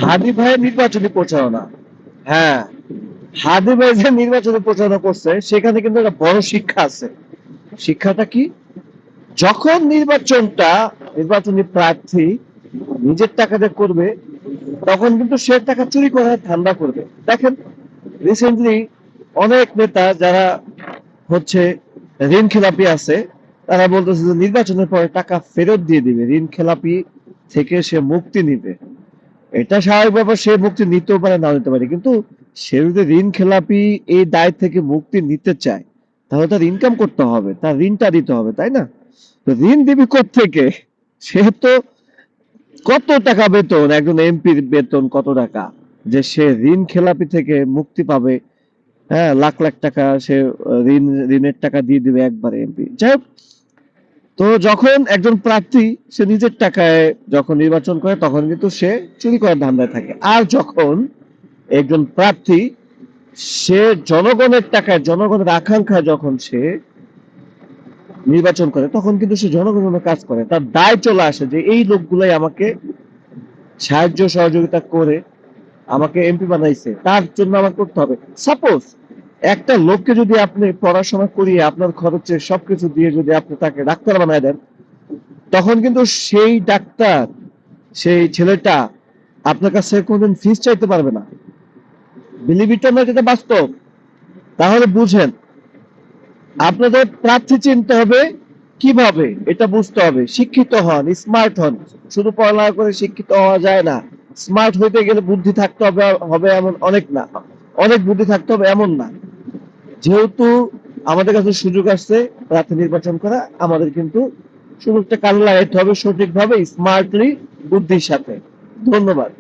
হাদি ভাইয়ের নির্বাচনী প্রচারণা, হ্যাঁ, হাদি ভাই যে নির্বাচনী প্রচারণা করছে সেখানে কিন্তু একটা বড় শিক্ষা আছে। শিক্ষাটা কি? যখন নির্বাচনী প্রার্থী নিজের টাকা দিয়ে করবে, তখন কিন্তু সে টাকা চুরি করার ধান্দা করবে। দেখেন, রিসেন্টলি অনেক নেতা যারা হচ্ছে ঋণ খেলাপি আছে, তারা বলতেছে যে নির্বাচনের পরে টাকা ফেরত দিয়ে দিবে, ঋণ খেলাপি থেকে সে মুক্তি নিবে। এটা স্বাভাবিক ব্যাপার, সে মুক্তি নিতেও পারে, নাও নিতে পারে, কিন্তু সে যদি ঋণ খেলাপি এই দায় থেকে মুক্তি নিতে চায়, তাহলে তার ইনকাম করতে হবে, তার ঋণটা দিতে হবে, তাই না? তো ঋণ দিবি কোত্থেকে? সে তো কত টাকা বেতন, একজন এমপির বেতন কত টাকা, যে সে ঋণ খেলাপি থেকে মুক্তি পাবে? হ্যাঁ, লাখ লাখ টাকা সে ঋণের টাকা দিয়ে দিবে একবারে এমপি। যাই হোক, তো যখন একজন প্রার্থী সে নিজের টাকায় যখন নির্বাচন করে, তখন কিন্তু সে চুরি করার ধান্দায় থাকে। আর যখন একজন প্রার্থী সে জনগণের টাকায়, জনগণের আকাঙ্ক্ষা যখন সে নির্বাচন করে, তখন কিন্তু সে জনগণের কাজ করে, তার দায় চলে আসে যে এই লোকগুলাই আমাকে সাহায্য সহযোগিতা করে আমাকে এমপি বানাইছে, তার জন্য আমার করতে হবে। সাপোজ একটা লোককে যদি আপনি পড়াশোনা করিয়ে আপনার খরচে সবকিছু দিয়ে যদি আপনি তাকে ডাক্তার বানায় দেন, তখন কিন্তু সেই ডাক্তার, সেই ছেলেটা আপনার কাছে কোনদিন ফিস চাইতে পারবে না। বিলিভ ইট অর নট, এটা বাস্তব। তাহলে বুঝেন, আপনাদের প্রার্থী চিনতে হবে কিভাবে, এটা বুঝতে হবে। শিক্ষিত হন, স্মার্ট হন। শুধু পড়ালেখা করে শিক্ষিত হওয়া যায় না। স্মার্ট হইতে গেলে বুদ্ধি থাকতে হবে এমন অনেক না, অনেক বুদ্ধি থাকতে হবে এমন না। যেহেতু আমাদের কাছে সুযোগ আসছে প্রার্থী নির্বাচন করা, আমাদের কিন্তু সুযোগটা কাজে লাগাইতে হবে সঠিকভাবে, স্মার্টলি, বুদ্ধির সাথে। ধন্যবাদ।